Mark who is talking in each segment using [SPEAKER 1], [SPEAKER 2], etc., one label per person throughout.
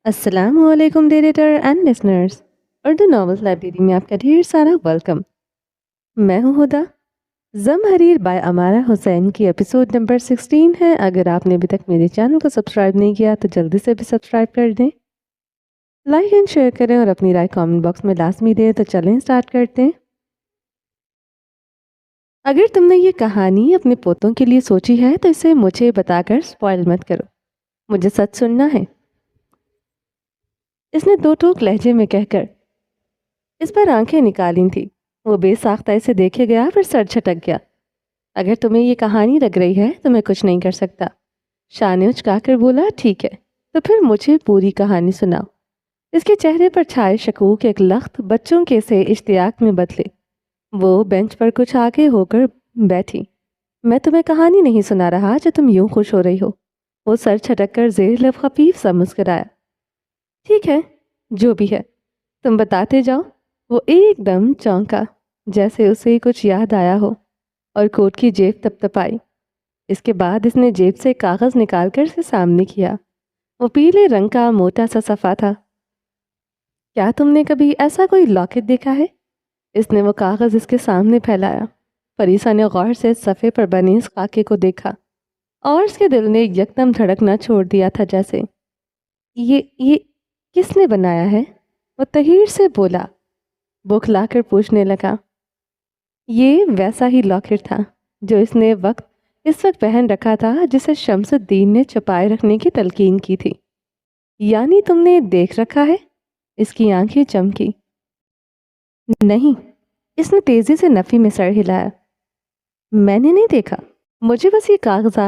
[SPEAKER 1] السلام علیکم dear readers and listeners, Urdu novels library میں آپ کا ڈھیر سارا ویلکم۔ میں ہوں ہدا۔ زمحریر بائی امارہ حسین کی ایپیسوڈ نمبر 16 ہے۔ اگر آپ نے ابھی تک میرے چینل کو سبسکرائب نہیں کیا تو جلدی سے بھی سبسکرائب کر دیں، لائک اینڈ شیئر کریں اور اپنی رائے کامنٹ باکس میں لازمی دیں۔ تو چلیں سٹارٹ کرتے ہیں۔ اگر تم نے یہ کہانی اپنے پوتوں کے لیے سوچی ہے تو اسے مجھے بتا کر سپوائل مت کرو، مجھے سچ سننا ہے، اس نے دو ٹوک لہجے میں کہہ کر اس پر آنکھیں نکالی تھی۔ وہ بے ساختہ اسے دیکھے گیا، پھر سر جھٹک گیا۔ اگر تمہیں یہ کہانی لگ رہی ہے تو میں کچھ نہیں کر سکتا، شاہ نے اچکا کر بولا۔ ٹھیک ہے تو پھر مجھے پوری کہانی سناؤ۔ اس کے چہرے پر چھائے شکوک ایک لخت بچوں کے سے اشتیاق میں بدلے۔ وہ بینچ پر کچھ آگے ہو کر بیٹھی۔ میں تمہیں کہانی نہیں سنا رہا جو تم یوں خوش ہو رہی ہو۔ وہ سر چھٹک کر زیر لب خفیف سا مسکرایا۔ ٹھیک ہے جو بھی ہے، تم بتاتے جاؤ۔ وہ ایک دم چونکا، جیسے اسے کچھ یاد آیا ہو، اور کوٹ کی جیب تپتپائی۔ اس کے بعد اس نے جیب سے کاغذ نکال کر اسے سامنے کیا۔ وہ پیلے رنگ کا موٹا سا صفحہ تھا۔ کیا تم نے کبھی ایسا کوئی لاکٹ دیکھا ہے؟ اس نے وہ کاغذ اس کے سامنے پھیلایا۔ فریسا نے غور سے صفحے پر بنے اس خاکے کو دیکھا، اور اس کے دل نے یکدم دھڑکنا چھوڑ دیا تھا، جیسے یہ کس نے بنایا ہے؟ وہ تحیر سے بولا، بوکھلا کر پوچھنے لگا۔ یہ ویسا ہی لاکٹ تھا جو اس وقت پہن رکھا تھا، جسے شمس الدین نے چھپائے رکھنے کی تلقین کی تھی۔ یعنی تم نے دیکھ رکھا ہے؟ اس کی آنکھیں چمکی۔ نہیں، اس نے تیزی سے نفی میں سر ہلایا۔ میں نے نہیں دیکھا، مجھے بس یہ کاغذ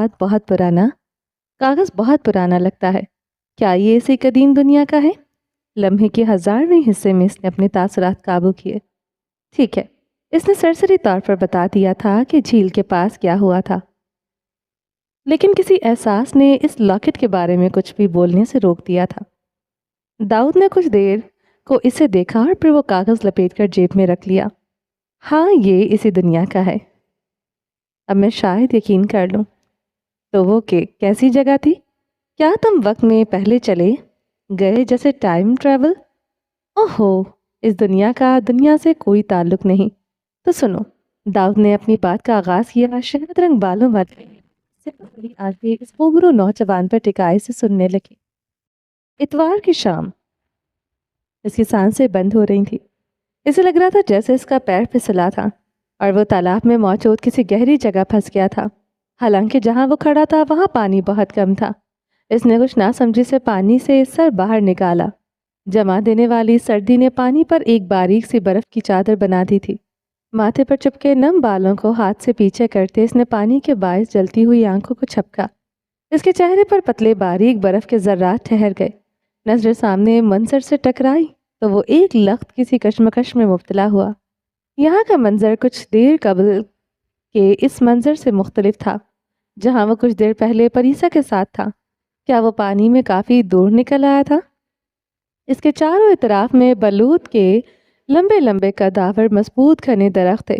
[SPEAKER 1] بہت پرانا لگتا ہے۔ کیا یہ اسی قدیم دنیا کا ہے؟ لمحے کے 1000ویں حصے میں اس نے اپنے تاثرات قابو کیے۔ ٹھیک ہے، اس نے سرسری طور پر بتا دیا تھا کہ جھیل کے پاس کیا ہوا تھا، لیکن کسی احساس نے اس لاکٹ کے بارے میں کچھ بھی بولنے سے روک دیا تھا۔ داؤد نے کچھ دیر کو اسے دیکھا اور پھر وہ کاغذ لپیٹ کر جیب میں رکھ لیا۔ ہاں، یہ اسی دنیا کا ہے۔ اب میں شاید یقین کر لوں۔ تو وہ کیسی جگہ تھی؟ کیا تم وقت میں پہلے چلے گئے، جیسے ٹائم ٹریول؟ اوہو، اس دنیا کا دنیا سے کوئی تعلق نہیں۔ تو سنو، داؤد نے اپنی بات کا آغاز کیا۔ شہد رنگ بالوں والے آنکھیں اس خوبرو نوجوان پر ٹکائے سے سننے لگی۔ اتوار کی شام، اس کی سانسیں بند ہو رہی تھی۔ اسے لگ رہا تھا جیسے اس کا پیر پھسلا تھا اور وہ تالاب میں موجود کسی گہری جگہ پھنس گیا تھا، حالانکہ جہاں وہ کھڑا تھا وہاں پانی بہت کم تھا۔ اس نے کچھ ناسمجھی سے پانی سے سر باہر نکالا۔ جما دینے والی سردی نے پانی پر ایک باریک سی برف کی چادر بنا دی تھی۔ ماتھے پر چپکے نم بالوں کو ہاتھ سے پیچھے کرتے اس نے پانی کے باعث جلتی ہوئی آنکھوں کو چھپکا۔ اس کے چہرے پر پتلے باریک برف کے ذرات ٹھہر گئے۔ نظر سامنے منظر سے ٹکرائی تو وہ ایک لخت کسی کشمکش میں مبتلا ہوا۔ یہاں کا منظر کچھ دیر قبل کے اس منظر سے مختلف تھا جہاں وہ کچھ دیر پہلے پریسا کے ساتھ تھا۔ کیا وہ پانی میں کافی دور نکل آیا تھا؟ اس کے چاروں اطراف میں بلوط کے لمبے لمبے قداور مضبوط گھنے درخت تھے،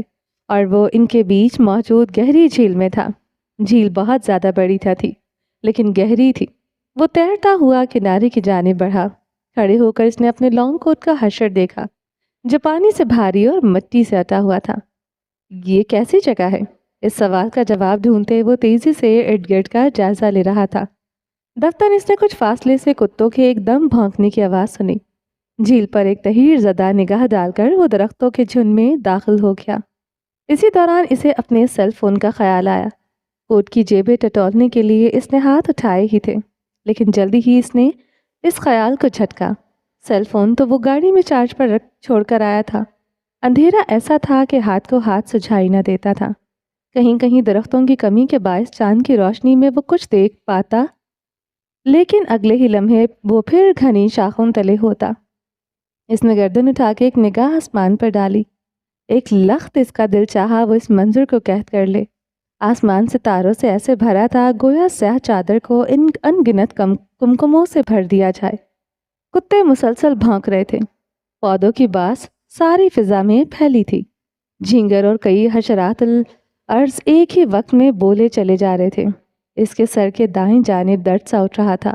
[SPEAKER 1] اور وہ ان کے بیچ موجود گہری جھیل میں تھا۔ جھیل بہت زیادہ بڑی تھی لیکن گہری تھی۔ وہ تیرتا ہوا کنارے کی جانب بڑھا۔ کھڑے ہو کر اس نے اپنے لانگ کوٹ کا حشر دیکھا جو پانی سے بھاری اور مٹی سے اٹا ہوا تھا۔ یہ کیسی جگہ ہے؟ اس سوال کا جواب ڈھونڈتے وہ تیزی سے ارد گرد کا جائزہ لے رہا تھا۔ دفتر اس نے کچھ فاصلے سے کتوں کے ایک دم بھونکنے کی آواز سنی۔ جھیل پر ایک تحیر زدہ نگاہ ڈال کر وہ درختوں کے جھنڈ میں داخل ہو گیا۔ اسی دوران اسے اپنے سیل فون کا خیال آیا۔ کوٹ کی جیبیں ٹٹولنے کے لیے اس نے ہاتھ اٹھائے ہی تھے، لیکن جلدی ہی اس نے اس خیال کو جھٹکا۔ سیل فون تو وہ گاڑی میں چارج پر رکھ چھوڑ کر آیا تھا۔ اندھیرا ایسا تھا کہ ہاتھ کو ہاتھ سجھائی نہ دیتا تھا۔ کہیں کہیں درختوں کی کمی کے باعث چاند کی روشنی میں وہ کچھ دیکھ پاتا، لیکن اگلے ہی لمحے وہ پھر گھنی شاخوں تلے ہوتا۔ اس نے گردن اٹھا کے ایک نگاہ آسمان پر ڈالی۔ ایک لخت اس کا دل چاہا وہ اس منظر کو قید کر لے۔ آسمان ستاروں سے ایسے بھرا تھا گویا سیاہ چادر کو ان گنت کمکموں سے بھر دیا جائے۔ کتے مسلسل بھونک رہے تھے۔ پودوں کی بانس ساری فضا میں پھیلی تھی۔ جھینگر اور کئی حشرات الارض ایک ہی وقت میں بولے چلے جا رہے تھے۔ اس کے سر کے دائیں جانب درد سا اٹھ رہا تھا۔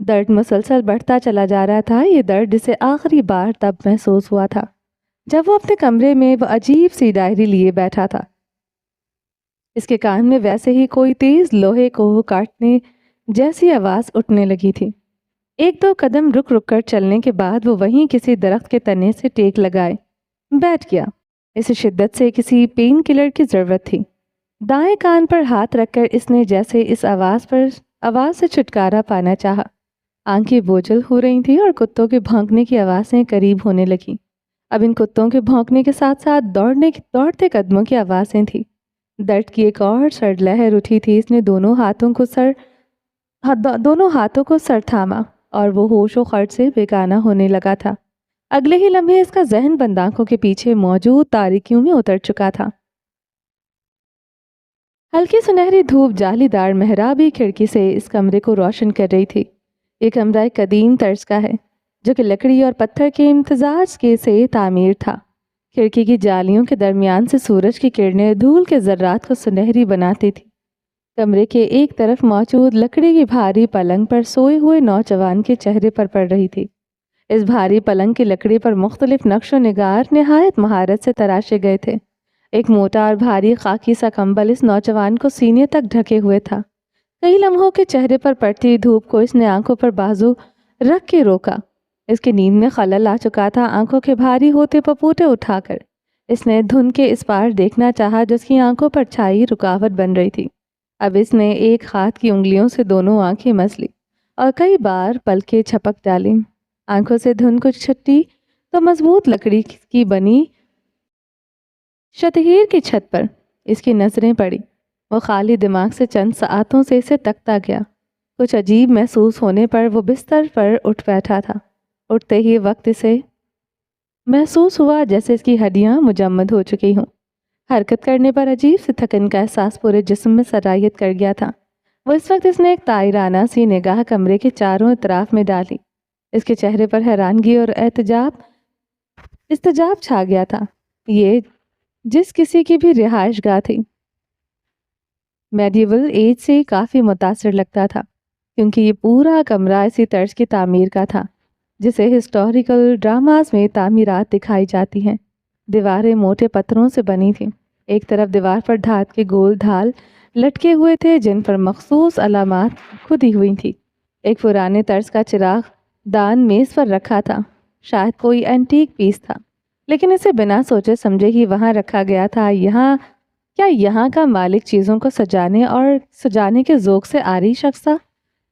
[SPEAKER 1] درد مسلسل بڑھتا چلا جا رہا تھا، یہ درد جسے آخری بار تب محسوس ہوا تھا جب وہ اپنے کمرے میں وہ عجیب سی ڈائری لیے بیٹھا تھا۔ اس کے کان میں ویسے ہی کوئی تیز لوہے کو کاٹنے جیسی آواز اٹھنے لگی تھی۔ ایک دو قدم رک رک کر چلنے کے بعد وہ وہیں کسی درخت کے تنے سے ٹیک لگائے بیٹھ گیا۔ اسے شدت سے کسی پین کلر کی ضرورت تھی۔ دائیں کان پر ہاتھ رکھ کر اس نے جیسے اس آواز سے چھٹکارا پانا چاہا۔ آنکھیں بوجھل ہو رہی تھیں اور کتوں کے بھونکنے کی آوازیں قریب ہونے لگیں۔ اب ان کتوں کے بھونکنے کے ساتھ ساتھ دوڑتے قدموں کی آوازیں تھیں۔ درد کی ایک اور سرد لہر اٹھی تھی۔ اس نے دونوں ہاتھوں کو سر تھاما اور وہ ہوش و خرچ سے بیگانہ ہونے لگا تھا۔ اگلے ہی لمحے اس کا ذہن بند آنکھوں کے پیچھے موجود تاریکیوں میں اتر چکا تھا۔ ہلکی سنہری دھوپ جالی دار محرابی کھڑکی سے اس کمرے کو روشن کر رہی تھی۔ یہ کمرہ ایک قدیم طرز کا ہے جو کہ لکڑی اور پتھر کے امتزاج سے تعمیر تھا۔ کھڑکی کی جالیوں کے درمیان سے سورج کی کرنیں دھول کے ذرات کو سنہری بناتی تھی۔ کمرے کے ایک طرف موجود لکڑی کی بھاری پلنگ پر سوئے ہوئے نوجوان کے چہرے پر پڑ رہی تھی۔ اس بھاری پلنگ کی لکڑی پر مختلف نقش و نگار نہایت مہارت سے تراشے گئے تھے۔ ایک موٹا اور بھاری خاکی سا کمبل اس نوجوان کو سینے تک ڈھکے ہوئے تھا۔ کئی لمحوں کے چہرے پر پڑتی دھوپ کو اس نے آنکھوں پر بازو رکھ کے روکا۔ اس کی نیند میں خلل آ چکا تھا۔ آنکھوں کے بھاری ہوتے پپوٹے اٹھا کر اس نے دھند کے اس پار دیکھنا چاہا جس کی آنکھوں پر چھائی رکاوٹ بن رہی تھی۔ اب اس نے ایک ہاتھ کی انگلیوں سے دونوں آنکھیں مس لی اور کئی بار پلکیں جھپک ڈالیں۔ آنکھوں سے دھند کو چھٹی تو مضبوط لکڑی کی بنی شتہیر کی چھت پر اس کی نظریں پڑی۔ وہ خالی دماغ سے چند ساعتوں سے اسے تکتا گیا۔ کچھ عجیب محسوس ہونے پر وہ بستر پر اٹھ بیٹھا تھا۔ اٹھتے ہی وقت اسے محسوس ہوا جیسے اس کی ہڈیاں مجمد ہو چکی ہوں۔ حرکت کرنے پر عجیب سے تھکن کا احساس پورے جسم میں سرایت کر گیا تھا۔ وہ اس وقت اس نے ایک طائرانہ سی نگاہ کمرے کے چاروں اطراف میں ڈالی۔ اس کے چہرے پر حیرانگی اور استجاب چھا گیا تھا۔ یہ جس کسی کی بھی رہائش گاہ تھی۔ میڈیول ایج سے کافی متاثر لگتا تھا کیونکہ یہ پورا کمرہ اسی طرز کی تعمیر کا تھا جسے ہسٹوریکل ڈراماز میں تعمیرات دکھائی جاتی ہیں۔ دیواریں موٹے پتھروں سے بنی تھیں۔ ایک طرف دیوار پر دھات کے گول ڈھال لٹکے ہوئے تھے جن پر مخصوص علامات کھدی ہوئی تھی۔ ایک پرانے طرز کا چراغ دان میز پر رکھا تھا، شاید کوئی اینٹیک پیس تھا، لیکن اسے بنا سوچے سمجھے ہی وہاں رکھا گیا تھا۔ یہاں کا مالک چیزوں کو سجانے کے ذوق سے عاری شخص تھا۔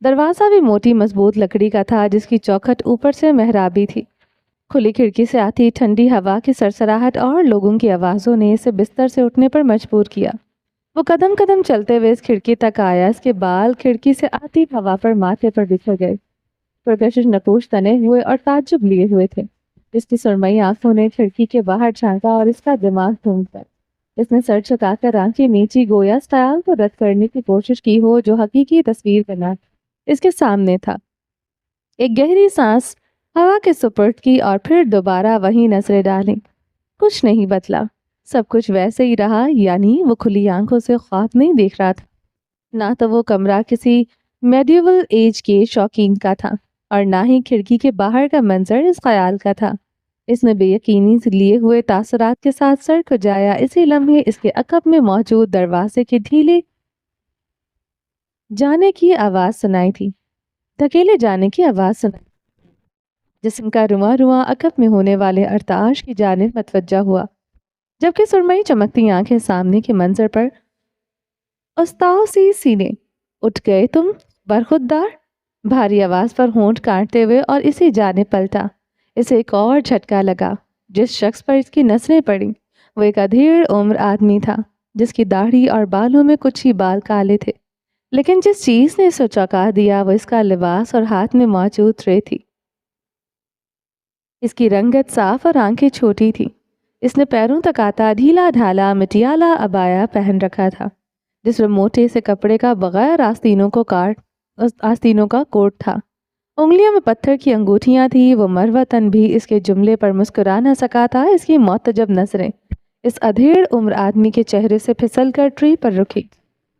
[SPEAKER 1] دروازہ بھی موٹی مضبوط لکڑی کا تھا جس کی چوکھٹ اوپر سے محرابی تھی۔ کھلی کھڑکی سے آتی ٹھنڈی ہوا کی سرسراہٹ اور لوگوں کی آوازوں نے اسے بستر سے اٹھنے پر مجبور کیا۔ وہ قدم قدم چلتے ہوئے اس کھڑکی تک آیا۔ اس کے بال کھڑکی سے آتی ہوا پر ماتھے پر بچھڑ گئے، پرکشش نقوش تنے ہوئے اور تعجب لیے ہوئے تھے۔ اس کی سرمئی آنکھوں نے کھڑکی کے باہر جھانکا اور اس کا دماغ گھوم کر اس نے سر جھکا کر آنکھیں نیچی گویا سٹائل کو رد کرنے کی کوشش کی ہو جو حقیقی تصویر بنا اس کے سامنے تھا۔ ایک گہری سانس ہوا کے سپرد کی اور پھر دوبارہ وہی نظریں ڈالیں۔ کچھ نہیں بدلا، سب کچھ ویسے ہی رہا، یعنی وہ کھلی آنکھوں سے خواب نہیں دیکھ رہا تھا۔ نہ تو وہ کمرہ کسی میڈیول ایج کے شوقین کا تھا اور نہ ہی کھڑکی کے باہر کا منظر اس خیال کا تھا۔ اس نے بے یقینی سے لیے ہوئے تاثرات کے ساتھ سر کھجایا۔ اسی لمحے اس کے عقب میں موجود دروازے کے ڈھیلے جانے کی آواز سنائی تھی، دھکیلے جانے کی آواز سنائی۔ جسم کا رواں رواں عقب میں ہونے والے ارتعاش کی جانب متوجہ ہوا، جبکہ سرمئی چمکتی آنکھیں سامنے کے منظر پر استاؤ سی سینے اٹھ گئے۔ تم برخوددار، بھاری آواز پر ہونٹ کاٹتے ہوئے اور اسی جانب پلٹا۔ اسے ایک اور جھٹکا لگا۔ جس شخص پر اس کی نظریں پڑیں وہ ایک ادھیڑ عمر آدمی تھا جس کی داڑھی اور بالوں میں کچھ ہی بال کالے تھے، لیکن جس چیز نے اسے چونکا دیا وہ اس کا لباس اور ہاتھ میں موجود ٹرے تھی۔ اس کی رنگت صاف اور آنکھیں چھوٹی تھی۔ اس نے پیروں تک آتا ڈھیلا ڈھالا مٹیالہ عبایا پہن رکھا تھا جس میں موٹے سے کپڑے کا بغیر آستینوں کا کوٹ تھا۔ انگلیوں میں پتھر کی انگوٹھیاں تھیں۔ وہ مروتن بھی اس کے جملے پر مسکرا نہ سکا تھا۔ اس کی معتجب نظریں اس ادھیڑ عمر آدمی کے چہرے سے پھسل کر ٹری پر رکی۔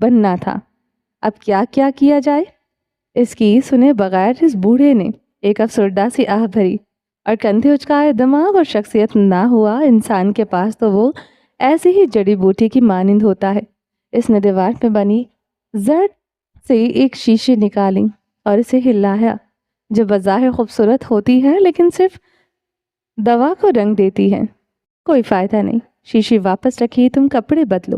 [SPEAKER 1] بننا تھا۔ اب کیا کیا کیا جائے؟ اس کی سنے بغیر اس بوڑھے نے ایک افسردہ سی آہ بھری، اور کندھے اچکائے دماغ اور شخصیت نہ ہوا انسان کے پاس تو وہ ایسی ہی جڑی بوٹی کی مانند ہوتا ہے۔ اس نے دیوار پہ بنی زرد سے ایک شیشے نکالی اور اسے ہلایا، جو بظاہر خوبصورت ہوتی ہے لیکن صرف دوا کو رنگ دیتی ہے۔ کوئی فائدہ نہیں، شیشی واپس رکھی، تم کپڑے بدلو،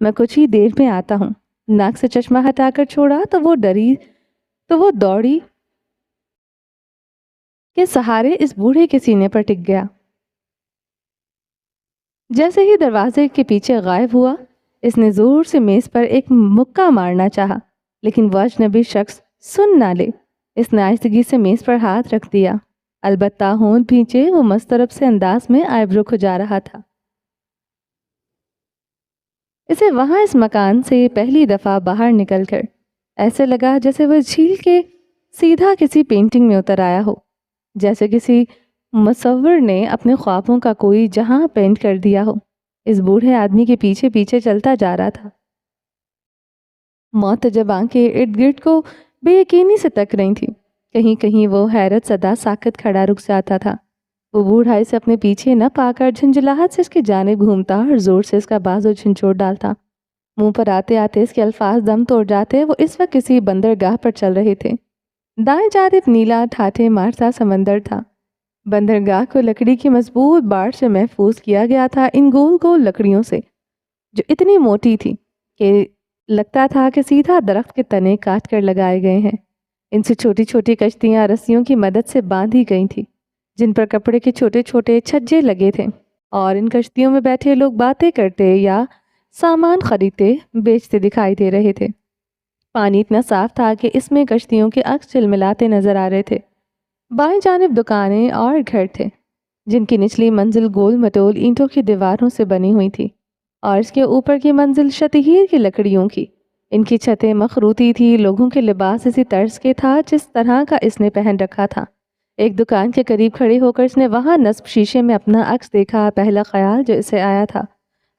[SPEAKER 1] میں کچھ ہی دیر میں آتا ہوں۔ ناک سے چشمہ ہٹا کر چھوڑا تو وہ دوڑی کے سہارے اس بوڑھے کے سینے پر ٹک گیا۔ جیسے ہی دروازے کے پیچھے غائب ہوا، اس نے زور سے میز پر ایک مکہ مارنا چاہا، لیکن وہ اجنبی شخص سن نہ لے۔ اس نے آہستگی سے میز پر ہاتھ رکھ دیا، البتہ ہونٹ بھینچے وہ مسترب سے انداز میں آئیبرو کھجا رہا تھا۔ اسے وہاں اس مکان سے پہلی دفعہ باہر نکل کر ایسے لگا جیسے وہ جھیل کے سیدھا کسی پینٹنگ میں اتر آیا ہو، جیسے کسی مصور نے اپنے خوابوں کا کوئی جہاں پینٹ کر دیا ہو۔ اس بوڑھے آدمی کے پیچھے پیچھے چلتا جا رہا تھا۔ معتجب آنکھیں ارد گرد کو بے یقینی سے تک رہی تھیں، کہیں کہیں وہ حیرت زدہ ساکت کھڑا رک جاتا تھا۔ وہ بوڑھا اسے اپنے پیچھے نہ پا کر جھنجھلاہٹ سے اس کی جانب گھومتا اور زور سے اس کا بازو جھنچوڑ ڈالتا۔ منہ پر آتے آتے اس کے الفاظ دم توڑ جاتے۔ وہ اس وقت کسی بندرگاہ پر چل رہے تھے۔ دائیں جانب نیلا ٹھاٹھے مارتا سمندر تھا۔ بندرگاہ کو لکڑی کی مضبوط باڑ سے محفوظ کیا گیا تھا، ان گول گول لکڑیوں سے جو اتنی موٹی تھی کہ لگتا تھا کہ سیدھا درخت کے تنے کاٹ کر لگائے گئے ہیں۔ ان سے چھوٹی چھوٹی کشتیاں رسیوں کی مدد سے باندھی گئی تھیں، جن پر کپڑے کے چھوٹے چھوٹے چھجے لگے تھے، اور ان کشتیوں میں بیٹھے لوگ باتیں کرتے یا سامان خریدتے بیچتے دکھائی دے رہے تھے۔ پانی اتنا صاف تھا کہ اس میں کشتیوں کے عکس چلملاتے نظر آ رہے تھے۔ بائیں جانب دکانیں اور گھر تھے، جن کی نچلی منزل گول مٹول اینٹوں کی دیواروں سے بنی ہوئی تھی، اور اس کے اوپر کی منزل شتہیر کی لکڑیوں کی۔ ان کی چھتیں مخروطی تھی۔ لوگوں کے لباس اسی طرز کے تھا جس طرح کا اس نے پہن رکھا تھا۔ ایک دکان کے قریب کھڑی ہو کر اس نے وہاں نصب شیشے میں اپنا عکس دیکھا۔ پہلا خیال جو اسے آیا تھا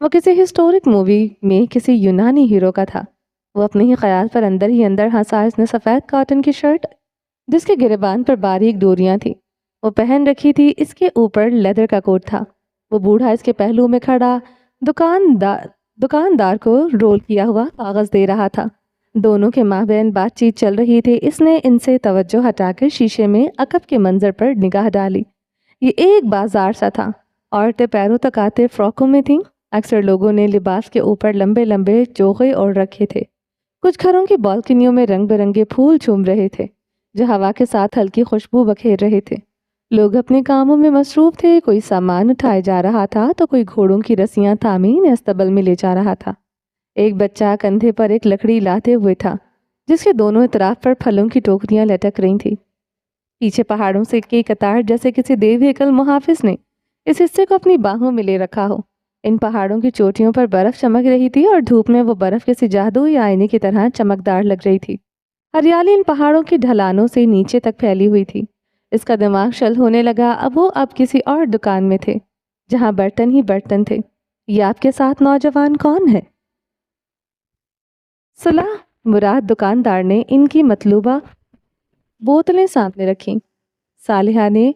[SPEAKER 1] وہ کسی ہسٹورک مووی میں کسی یونانی ہیرو کا تھا۔ وہ اپنے ہی خیال پر اندر ہی اندر ہنسا۔ اس نے سفید کاٹن کی شرٹ جس کے گریبان پر باریک ڈوریاں تھیں وہ پہن رکھی تھی، اس کے اوپر لیدر کا کوٹ تھا۔ وہ بوڑھا اس کے پہلو میں کھڑا دکاندار کو رول کیا ہوا کاغذ دے رہا تھا۔ دونوں کے مابین بات چیت چل رہی تھی۔ اس نے ان سے توجہ ہٹا کر شیشے میں عقب کے منظر پر نگاہ ڈالی۔ یہ ایک بازار سا تھا۔ عورتیں پیروں تک آتے فراکوں میں تھیں۔ اکثر لوگوں نے لباس کے اوپر لمبے لمبے چوغے اوڑھ رکھے تھے۔ کچھ گھروں کی بالکنیوں میں رنگ برنگے پھول جھوم رہے تھے جو ہوا کے ساتھ ہلکی خوشبو بکھیر رہے تھے۔ لوگ اپنے کاموں میں مصروف تھے، کوئی سامان اٹھائے جا رہا تھا تو کوئی گھوڑوں کی رسیاں تامین استبل میں لے جا رہا تھا۔ ایک بچہ کندھے پر ایک لکڑی لاتے ہوئے تھا جس کے دونوں اطراف پر پھلوں کی ٹوکریاں لٹک رہی تھیں۔ پیچھے پہاڑوں سے کی قطار جیسے کسی دیو ہیکل محافظ نے اس حصے کو اپنی باہوں میں لے رکھا ہو۔ ان پہاڑوں کی چوٹیوں پر برف چمک رہی تھی اور دھوپ میں وہ برف کسی جادوئی آئینے کی طرح چمکدار لگ رہی تھی۔ ہریالی ان پہاڑوں کی ڈھلانوں سے نیچے تک پھیلی ہوئی تھی۔ اس کا دماغ شل ہونے لگا۔ اب کسی اور دکان میں تھے جہاں برتن ہی برتن تھے۔ یہ آپ کے ساتھ نوجوان کون ہے؟ صلاح مراد دکاندار نے ان کی مطلوبہ بوتلیں سامنے رکھیں۔ صالحہ نے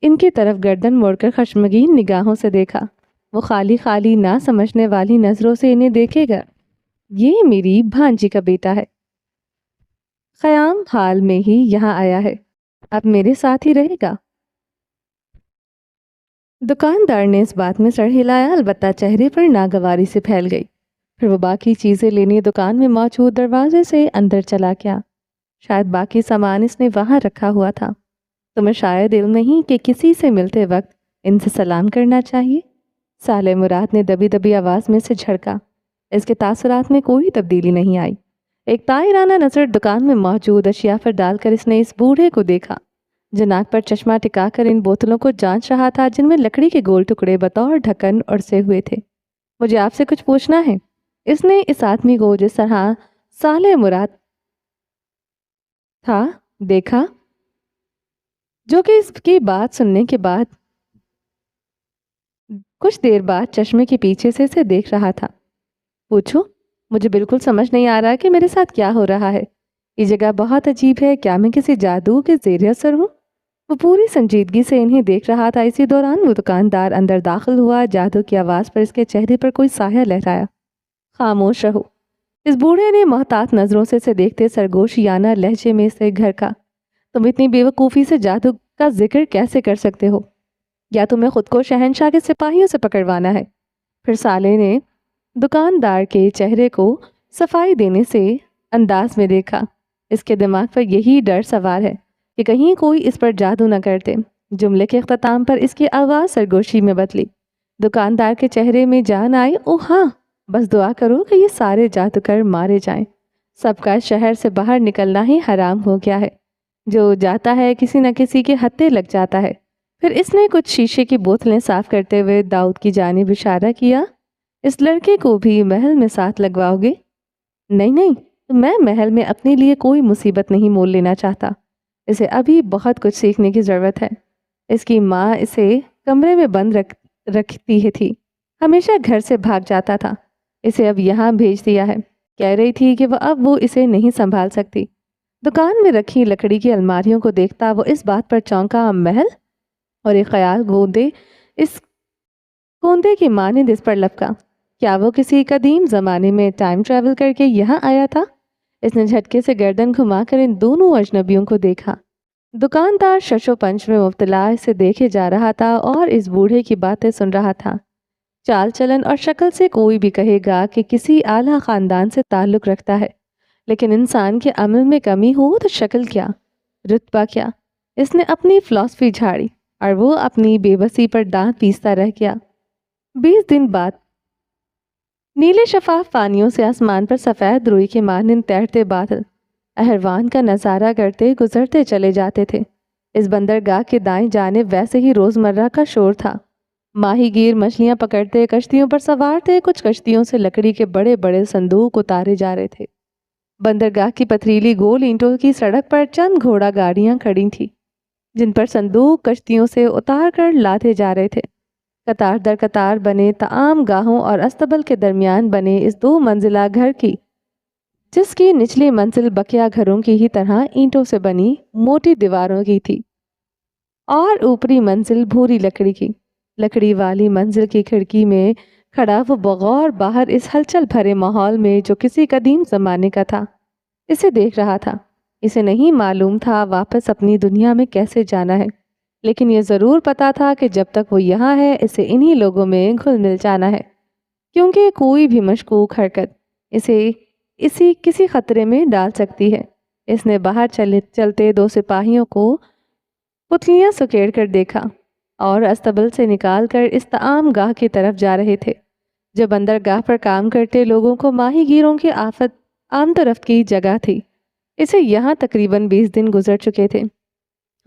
[SPEAKER 1] ان کی طرف گردن موڑ کر خشمگین نگاہوں سے دیکھا۔ وہ خالی خالی نہ سمجھنے والی نظروں سے انہیں دیکھے گا۔ یہ میری بھانجی کا بیٹا ہے، قیام حال میں ہی یہاں آیا ہے، اب میرے ساتھ ہی رہے گا۔ دکاندار نے اس بات میں سر ہلایا، البتہ چہرے پر ناگواری سے پھیل گئی۔ پھر وہ باقی چیزیں لینے دکان میں موجود دروازے سے اندر چلا گیا۔ شاید باقی سامان اس نے وہاں رکھا ہوا تھا۔ تمہیں شاید علم نہیں کہ کسی سے ملتے وقت ان سے سلام کرنا چاہیے؟ صالح مراد نے دبی دبی آواز میں سے جھڑکا۔ اس کے تاثرات میں کوئی تبدیلی نہیں آئی۔ ایک طائرانہ نظر دکان میں موجود اشیاء پر ڈال کر اس نے اس بوڑھے کو دیکھا جو ناک پر چشمہ ٹکا کر ان بوتلوں کو جانچ رہا تھا جن میں لکڑی کے گول ٹکڑے بطور ڈھکن اڑسے ہوئے تھے۔ مجھے آپ سے کچھ پوچھنا ہے، اس نے اس آدمی کو جس طرح صالح مراد تھا دیکھا، جو کہ اس کی بات سننے کے بعد کچھ دیر بعد چشمے کے پیچھے سے اسے دیکھ رہا تھا۔ پوچھو، مجھے بالکل سمجھ نہیں آ رہا کہ میرے ساتھ کیا ہو رہا ہے۔ یہ جگہ بہت عجیب ہے، کیا میں کسی جادو کے زیر اثر ہوں؟ وہ پوری سنجیدگی سے انہیں دیکھ رہا تھا۔ اسی دوران وہ دکاندار اندر داخل ہوا۔ جادو کی آواز پر اس کے چہرے پر کوئی سایہ لہرایا۔ خاموش رہو۔ اس بوڑھے نے محتاط نظروں سے اسے دیکھتے سرگوشیانہ لہجے میں اسے گھر کا، تم اتنی بے وقوفی سے جادو کا ذکر کیسے کر سکتے ہو؟ یا تمہیں خود کو شہنشاہ کے سپاہیوں سے پکڑوانا ہے؟ پھر سالے نے دکاندار کے چہرے کو صفائی دینے سے انداز میں دیکھا۔ اس کے دماغ پر یہی ڈر سوار ہے کہ کہیں کوئی اس پر جادو نہ کرتے۔ جملے کے اختتام پر اس کی آواز سرگوشی میں بدلی۔ دکاندار کے چہرے میں جان آئی۔ اوہ ہاں، بس دعا کرو کہ یہ سارے جادوگر مارے جائیں۔ سب کا شہر سے باہر نکلنا ہی حرام ہو گیا ہے۔ جو جاتا ہے کسی نہ کسی کے ہتھے لگ جاتا ہے۔ پھر اس نے کچھ شیشے کی بوتلیں صاف کرتے ہوئے داؤد کی جانب اشارہ کیا۔ اس لڑکے کو بھی محل میں ساتھ لگواؤ گے؟ نہیں نہیں، میں محل میں اپنے لیے کوئی مصیبت نہیں مول لینا چاہتا۔ اسے ابھی بہت کچھ سیکھنے کی ضرورت ہے۔ اس کی ماں اسے کمرے میں بند رکھتی تھی، ہمیشہ گھر سے بھاگ جاتا تھا۔ اسے اب یہاں بھیج دیا ہے۔ کہہ رہی تھی کہ اب وہ اسے نہیں سنبھال سکتی۔ دکان میں رکھی لکڑی کی الماریوں کو دیکھتا وہ اس بات پر چونکا، محل، اور ایک خیال گوندے کی مانند اس پر لپکا۔ کیا وہ کسی قدیم زمانے میں ٹائم ٹریول کر کے یہاں آیا تھا؟ اس نے جھٹکے سے گردن گھما کر ان دونوں اجنبیوں کو دیکھا۔ دکاندار شش و پنج میں مبتلا اسے دیکھے جا رہا تھا اور اس بوڑھے کی باتیں سن رہا تھا۔ چال چلن اور شکل سے کوئی بھی کہے گا کہ کسی اعلیٰ خاندان سے تعلق رکھتا ہے، لیکن انسان کے عمل میں کمی ہو تو شکل کیا، رتبہ کیا؟ اس نے اپنی فلسفی جھاڑی اور وہ اپنی بے بسی پر دانت پیستا رہ گیا۔ 20 دن بعد نیلے شفاف پانیوں سے آسمان پر سفید روئی کے مانند تیرتے بادل اہروان کا نظارہ کرتے گزرتے چلے جاتے تھے۔ اس بندرگاہ کے دائیں جانب ویسے ہی روزمرہ کا شور تھا۔ ماہی گیر مچھلیاں پکڑتے کشتیوں پر سوار تھے۔ کچھ کشتیوں سے لکڑی کے بڑے بڑے صندوق اتارے جا رہے تھے۔ بندرگاہ کی پتھریلی گول اینٹوں کی سڑک پر چند گھوڑا گاڑیاں کھڑی تھیں، جن پر صندوق کشتیوں سے اتار کر لادے جا رہے تھے۔ قطار در قطار بنے طعام گاہوں اور استبل کے درمیان بنے اس 2 منزلہ گھر کی، جس کی نچلی منزل بقیہ گھروں کی ہی طرح اینٹوں سے بنی موٹی دیواروں کی تھی اور اوپری منزل بھوری لکڑی کی۔ لکڑی والی منزل کی کھڑکی میں کھڑا وہ بغور باہر اس ہلچل بھرے ماحول میں جو کسی قدیم زمانے کا تھا اسے دیکھ رہا تھا۔ اسے نہیں معلوم تھا واپس اپنی دنیا میں کیسے جانا ہے، لیکن یہ ضرور پتا تھا کہ جب تک وہ یہاں ہے اسے انہی لوگوں میں گھل مل جانا ہے، کیونکہ کوئی بھی مشکوک حرکت اسے کسی خطرے میں ڈال سکتی ہے۔ اس نے باہر چلتے 2 سپاہیوں کو پتلیاں سکیڑ کر دیکھا اور استبل سے نکال کر اس طعام گاہ کی طرف جا رہے تھے۔ جو بندرگاہ پر کام کرتے لوگوں کو ماہی گیروں کی آمد و رفت کی جگہ تھی۔ اسے یہاں تقریباً 20 دن گزر چکے تھے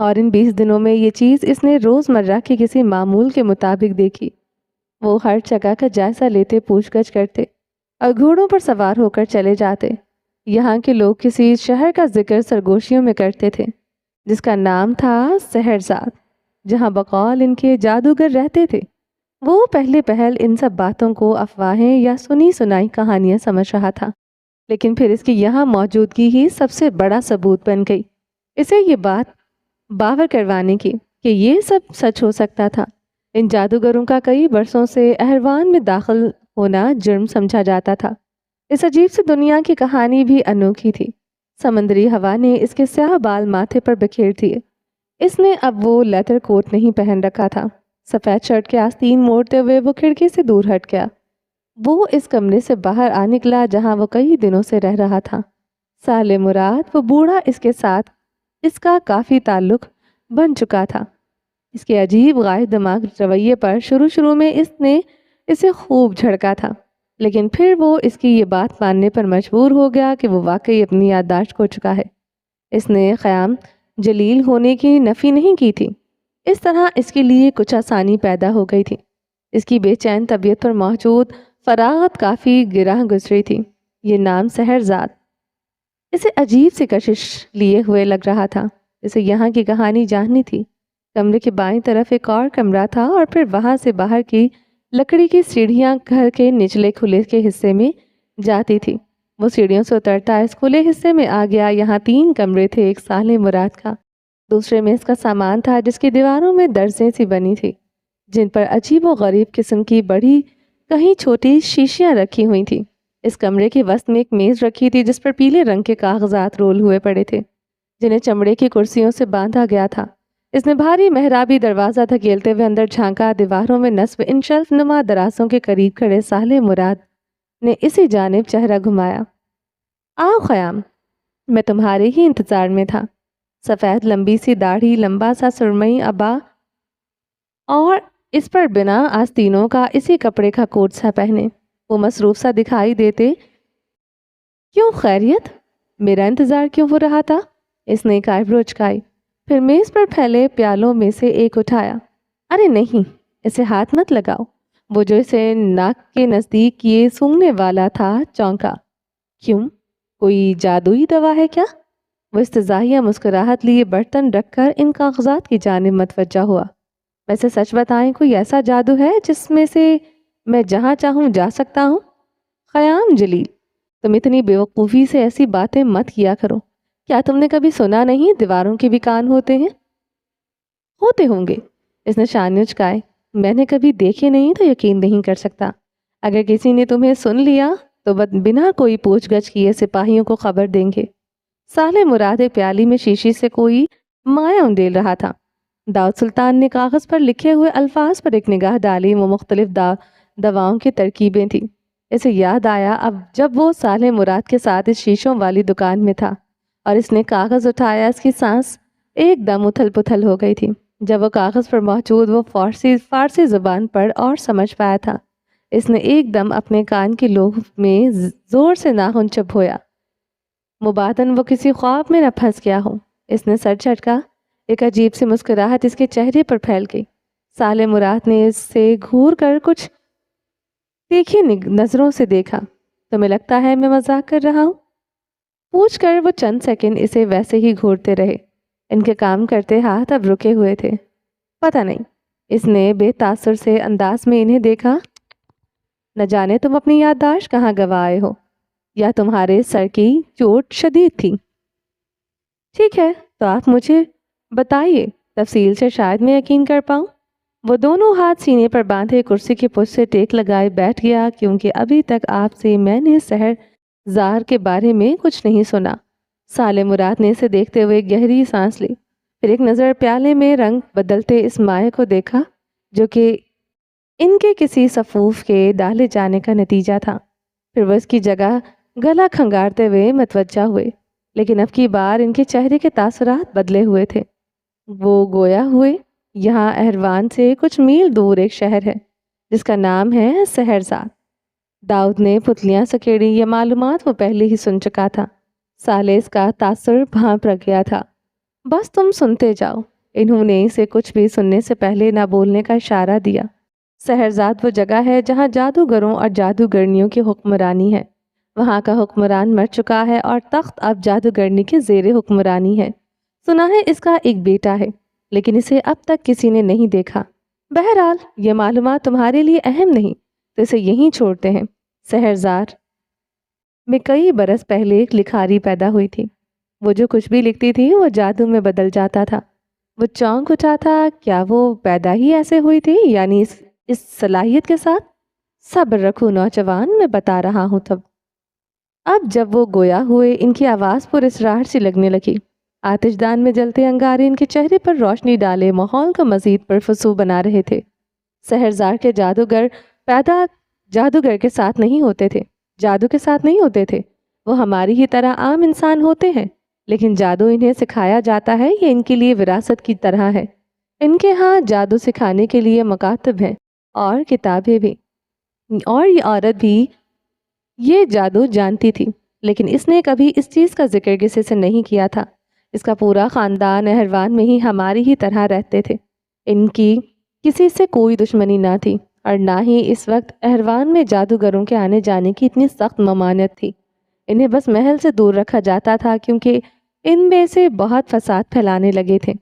[SPEAKER 1] اور ان 20 دنوں میں یہ چیز اس نے روزمرہ کی کسی معمول کے مطابق دیکھی۔ وہ ہر جگہ کا جائزہ لیتے، پوچھ گچھ کرتے اور گھوڑوں پر سوار ہو کر چلے جاتے۔ یہاں کے لوگ کسی شہر کا ذکر سرگوشیوں میں کرتے تھے جس کا نام تھا سحرزاد، جہاں بقول ان کے جادوگر رہتے تھے۔ وہ پہلے پہل ان سب باتوں کو افواہیں یا سنی سنائی کہانیاں سمجھ رہا تھا، لیکن پھر اس کی یہاں موجودگی ہی سب سے بڑا ثبوت بن گئی اسے یہ بات باور کروانے کی کہ یہ سب سچ ہو سکتا تھا۔ ان جادوگروں کا کئی برسوں سے اہروان میں داخل ہونا جرم سمجھا جاتا تھا۔ اس عجیب سی دنیا کی کہانی بھی انوکھی تھی۔ سمندری ہوا نے اس کے سیاہ بال ماتھے پر بکھیر دیے۔ اس نے اب وہ لیدر کوٹ نہیں پہن رکھا تھا۔ سفید شرٹ کے آستین موڑتے ہوئے وہ کھڑکی سے دور ہٹ گیا۔ وہ اس کمرے سے باہر آ نکلا جہاں وہ کئی دنوں سے رہ رہا تھا۔ سالے مراد، وہ بوڑھا اس کے ساتھ اس کا کافی تعلق بن چکا تھا۔ اس کے عجیب غائب دماغ رویے پر شروع میں اس نے اسے خوب جھڑکا تھا، لیکن پھر وہ اس کی یہ بات ماننے پر مجبور ہو گیا کہ وہ واقعی اپنی یادداشت کھو چکا ہے۔ اس نے خیام جلیل ہونے کی نفی نہیں کی تھی۔ اس طرح اس کے لیے کچھ آسانی پیدا ہو گئی تھی۔ اس کی بے چین طبیعت پر موجود فراغت کافی گراں گزری تھی۔ یہ نام سحرزاد اسے عجیب سی کشش لیے ہوئے لگ رہا تھا۔ اسے یہاں کی کہانی جاننی تھی۔ کمرے کے بائیں طرف ایک اور کمرہ تھا اور پھر وہاں سے باہر کی لکڑی کی سیڑھیاں گھر کے نچلے کھلے کے حصے میں جاتی تھی۔ وہ سیڑھیوں سے اترتا اس کھلے حصے میں آ گیا۔ یہاں 3 کمرے تھے۔ ایک صالح مراد کا، دوسرے میں اس کا سامان تھا جس کی دیواروں میں درزیں سی بنی تھی جن پر عجیب و غریب قسم کی بڑی کہیں چھوٹی شیشیاں رکھی ہوئی تھی۔ اس کمرے کے وسط میں ایک میز رکھی تھی جس پر پیلے رنگ کے کاغذات رول ہوئے پڑے تھے جنہیں چمڑے کی کرسیوں سے باندھا گیا تھا۔ اس نے بھاری محرابی دروازہ دھکیلتے ہوئے اندر جھانکا۔ دیواروں میں نصب ان شلف نما درازوں کے قریب کھڑے صالح مراد نے اسی جانب چہرہ گھمایا۔ آؤ خیام، میں تمہارے ہی انتظار میں تھا۔ سفید لمبی سی داڑھی، لمبا سا سرمئی عبا اور اس پر بنا آستینوں کا اسی کپڑے کا کوٹ سا پہنے وہ مصروف سا دکھائی دیتے۔ کیوں خیریت؟ میرا انتظار کیوں ہو رہا تھا؟ اس نے ایک آئیبرو چکائی، پھر میز پر پھیلے پیالوں میں سے ایک اٹھایا۔ ارے نہیں، اسے ہاتھ مت لگاؤ۔ وہ جو اسے ناک کے نزدیک یہ سونگھنے والا تھا چونکا۔ کیوں؟ کوئی جادوئی دوا ہے کیا؟ وہ استزاحیہ مسکراہٹ لیے برتن رکھ کر ان کاغذات کی جانب متوجہ ہوا۔ ویسے سچ بتائیں، کوئی ایسا جادو ہے جس میں سے میں جہاں چاہوں جا سکتا ہوں؟ خیام جلیل، تم اتنی بیوقوفی سے ایسی باتیں مت کیا کرو۔ کیا تم نے کبھی سنا نہیں دیواروں کے بھی کان ہوتے ہیں؟ ہوتے ہوں گے، اس نے شانے اچکائے۔ میں نے کبھی دیکھے نہیں تو یقین نہیں کر سکتا۔ اگر کسی نے تمہیں سن لیا تو بنا کوئی پوچھ گچھ کیے سپاہیوں کو خبر دیں گے۔ صالح مراد پیالی میں شیشی سے کوئی مایہ انڈیل رہا تھا۔ داؤد سلطان نے کاغذ پر لکھے ہوئے الفاظ پر ایک نگاہ ڈالی۔ وہ مختلف دواؤں کی ترکیبیں تھیں۔ اسے یاد آیا اب جب وہ صالح مراد کے ساتھ اس شیشوں والی دکان میں تھا اور اس نے کاغذ اٹھایا، اس کی سانس ایک دم اتھل پتھل ہو گئی تھی۔ جب وہ کاغذ پر موجود وہ فارسی زبان پڑھ اور سمجھ پایا تھا، اس نے ایک دم اپنے کان کی لوح میں زور سے ناخن چبھویا۔ مبادن وہ کسی خواب میں نہ پھنس گیا ہو۔ اس نے سر جھٹکا۔ ایک عجیب سی مسکراہٹ اس کے چہرے پر پھیل گئی۔ صالح مراد نے اس سے گھور کر کچھ تیکھی نظروں سے دیکھا۔ تمہیں لگتا ہے میں مذاق کر رہا ہوں؟ پوچھ کر وہ چند سیکنڈ اسے ویسے ہی گھورتے رہے۔ ان کے کام کرتے ہاتھ اب رکے ہوئے تھے۔ پتہ نہیں، اس نے بے تاثر سے انداز میں انہیں دیکھا۔ نہ جانے تم اپنی یادداشت کہاں گنوائے ہو، یا تمہارے سر کی چوٹ شدید تھی۔ ٹھیک ہے تو آپ مجھے بتائیے تفصیل سے، شاید میں یقین کر پاؤں۔ وہ دونوں ہاتھ سینے پر باندھے کرسی کی پشت سے ٹیک لگائے بیٹھ گیا۔ کیونکہ ابھی تک آپ سے میں نے سحر زار کے بارے میں کچھ نہیں سنا۔ صالح مراد نے اسے دیکھتے ہوئے گہری سانس لی، پھر ایک نظر پیالے میں رنگ بدلتے اس مائع کو دیکھا جو کہ ان کے کسی صفوف کے ڈالے جانے کا نتیجہ تھا۔ پھر وہ اس کی جگہ گلا کھنگارتے ہوئے متوجہ ہوئے، لیکن اب کی بار ان کے چہرے کے تاثرات بدلے ہوئے تھے۔ وہ گویا ہوئے یہاں اہروان سے کچھ میل دور ایک شہر ہے جس کا نام ہے سحرزاد۔ داؤد نے پتلیاں سکیڑی۔ یہ معلومات وہ پہلے ہی سن چکا تھا۔ صالح اس کا تاثر بھانپ رکھ گیا تھا۔ بس تم سنتے جاؤ۔ انہوں نے اسے کچھ بھی سننے سے پہلے نہ بولنے کا اشارہ دیا۔ سحرزاد وہ جگہ ہے جہاں جادوگروں اور جادوگرنیوں کی حکمرانی ہے۔ وہاں کا حکمران مر چکا ہے اور تخت اب جادوگرنی کے زیر حکمرانی ہے۔ سنا ہے اس کا ایک بیٹا ہے، لیکن اسے اب تک کسی نے نہیں دیکھا۔ بہرحال یہ معلومات تمہارے لیے اہم نہیں تو اسے یہیں چھوڑتے ہیں۔ سحرزار میں کئی برس پہلے ایک لکھاری پیدا ہوئی تھی۔ وہ جو کچھ بھی لکھتی تھی وہ جادو میں بدل جاتا تھا۔ وہ چونک اٹھا تھا۔ کیا وہ پیدا ہی ایسے ہوئی تھی، یعنی اس صلاحیت کے ساتھ؟ صبر رکھو نوجوان، میں بتا رہا ہوں تب۔ اب جب وہ گویا ہوئے، ان کی آواز پر اسرار سی لگنے لگی۔ آتش دان میں جلتے انگارے ان کے چہرے پر روشنی ڈالے ماحول کو مزید پرفسو بنا رہے تھے۔ سحرزار کے جادوگر پیدا جادوگر کے ساتھ نہیں ہوتے تھے، جادو کے ساتھ نہیں ہوتے تھے۔ وہ ہماری ہی طرح عام انسان ہوتے ہیں، لیکن جادو انہیں سکھایا جاتا ہے۔ یہ ان کے لیے وراثت کی طرح ہے۔ ان کے ہاں جادو سکھانے کے لیے مکاتب ہیں اور کتابیں بھی، اور یہ عورت بھی یہ جادو جانتی تھی، لیکن اس نے کبھی اس چیز کا ذکر کسی سے نہیں کیا تھا۔ اس کا پورا خاندان اہروان میں ہی ہماری ہی طرح رہتے تھے۔ ان کی کسی سے کوئی دشمنی نہ تھی، اور نہ ہی اس وقت اہروان میں جادوگروں کے آنے جانے کی اتنی سخت ممانعت تھی۔ انہیں بس محل سے دور رکھا جاتا تھا کیونکہ ان میں سے بہت فساد پھیلانے لگے تھے۔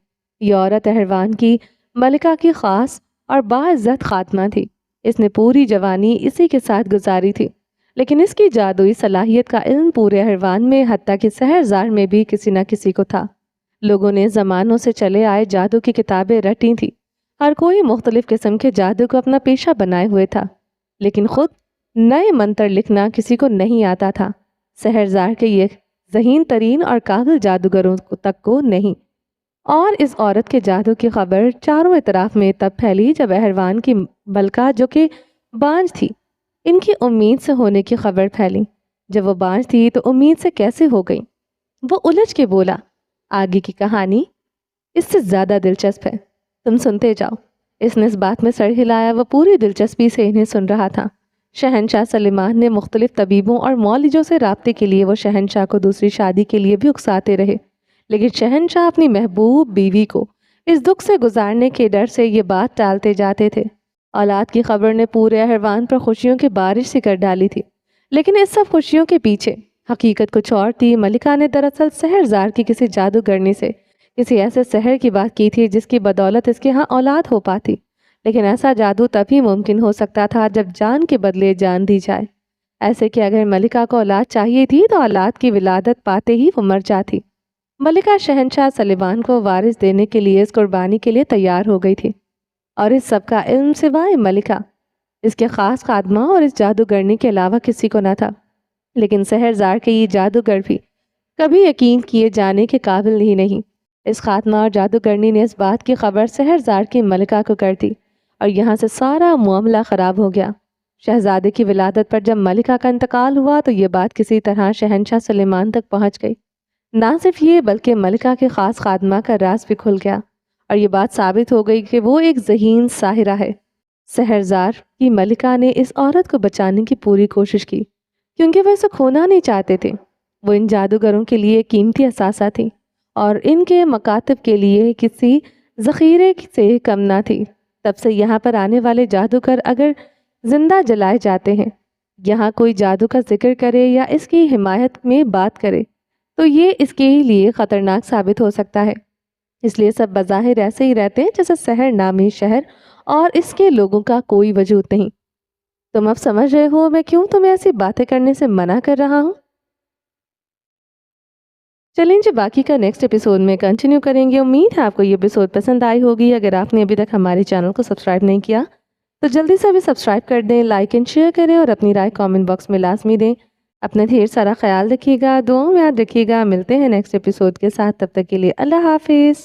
[SPEAKER 1] یہ عورت اہروان کی ملکہ کی خاص اور باعزت خاتمہ تھی۔ اس نے پوری جوانی اسی کے ساتھ گزاری تھی، لیکن اس کی جادوئی صلاحیت کا علم پورے ہروان میں حتیٰ کہ سحرزار میں بھی کسی نہ کسی کو تھا۔ لوگوں نے زمانوں سے چلے آئے جادو کی کتابیں رٹی تھیں، ہر کوئی مختلف قسم کے جادو کو اپنا پیشہ بنائے ہوئے تھا، لیکن خود نئے منتر لکھنا کسی کو نہیں آتا تھا، سحرزار کے یہ ذہین ترین اور قابل جادوگروں تک کو نہیں۔ اور اس عورت کے جادو کی خبر چاروں اطراف میں تب پھیلی جب احروان کی ملکہ جو کہ بانجھ تھی، ان کی امید سے ہونے کی خبر پھیلی۔ جب وہ بانجھ تھی تو امید سے کیسے ہو گئی؟ وہ الجھ کے بولا، آگے کی کہانی اس سے زیادہ دلچسپ ہے، تم سنتے جاؤ۔ اس نے اس بات میں سر ہلایا، وہ پوری دلچسپی سے انہیں سن رہا تھا۔ شہنشاہ سلیمان نے مختلف طبیبوں اور معالجوں سے رابطے کے لیے وہ شہنشاہ کو دوسری شادی کے لیے بھی اکساتے رہے، لیکن شہنشاہ اپنی محبوب بیوی کو اس دکھ سے گزارنے کے ڈر سے یہ بات ٹالتے جاتے تھے۔ اولاد کی خبر نے پورے احروان پر خوشیوں کی بارش سی کر ڈالی تھی، لیکن اس سب خوشیوں کے پیچھے حقیقت کچھ اور تھی۔ ملکہ نے دراصل سحرزار کی کسی جادوگرنی سے کسی ایسے سحر کی بات کی تھی جس کی بدولت اس کے ہاں اولاد ہو پاتی، لیکن ایسا جادو تبھی ممکن ہو سکتا تھا جب جان کے بدلے جان دی جائے۔ ایسے کہ اگر ملکہ کو اولاد چاہیے تھی تو اولاد کی ولادت پاتے ہی وہ مر جاتی۔ ملکہ شہنشاہ سلیمان کو وارث دینے کے لیے اس قربانی کے لیے تیار ہو گئی تھی، اور اس سب کا علم سوائے ملکہ، اس کے خاص خادمہ اور اس جادوگرنی کے علاوہ کسی کو نہ تھا۔ لیکن سحرزار کے یہ جادوگر بھی کبھی یقین کیے جانے کے قابل ہی نہیں۔ اس خاتمہ اور جادوگرنی نے اس بات کی خبر سحرزار کی ملکہ کو کر دی، اور یہاں سے سارا معاملہ خراب ہو گیا۔ شہزادے کی ولادت پر جب ملکہ کا انتقال ہوا تو یہ بات کسی طرح شہنشاہ سلیمان تک پہنچ گئی۔ نہ صرف یہ بلکہ ملکہ کے خاص خادمہ کا راز بھی کھل گیا، اور یہ بات ثابت ہو گئی کہ وہ ایک ذہین ساحرہ ہے۔ سحرزار کی ملکہ نے اس عورت کو بچانے کی پوری کوشش کی، کیونکہ وہ اسے کھونا نہیں چاہتے تھے۔ وہ ان جادوگروں کے لیے قیمتی اثاثہ تھی، اور ان کے مکاتب کے لیے کسی ذخیرے سے کم نہ تھی۔ تب سے یہاں پر آنے والے جادوگر اگر زندہ جلائے جاتے ہیں، یہاں کوئی جادو کا ذکر کرے یا اس کی حمایت میں بات کرے تو یہ اس کے لیے خطرناک ثابت ہو سکتا ہے۔ اس لیے سب بظاہر ایسے ہی رہتے ہیں جیسے سحر نامی شہر اور اس کے لوگوں کا کوئی وجود نہیں۔ تم اب سمجھ رہے ہو میں کیوں تمہیں ایسی باتیں کرنے سے منع کر رہا ہوں؟ چلیں جی، باقی کا نیکسٹ ایپیسوڈ میں کنٹینیو کریں گے۔ امید ہے آپ کو یہ ایپیسوڈ پسند آئی ہوگی۔ اگر آپ نے ابھی تک ہمارے چینل کو سبسکرائب نہیں کیا تو جلدی سے ابھی سبسکرائب کر دیں، لائک اینڈ شیئر کریں، اور اپنی رائے کامنٹ باکس میں لازمی دیں۔ اپنا ڈھیر سارا خیال رکھیے گا، دعاؤں میں یاد رکھیے گا۔ ملتے ہیں نیکسٹ ایپیسوڈ کے ساتھ، تب تک کے لیے اللہ حافظ۔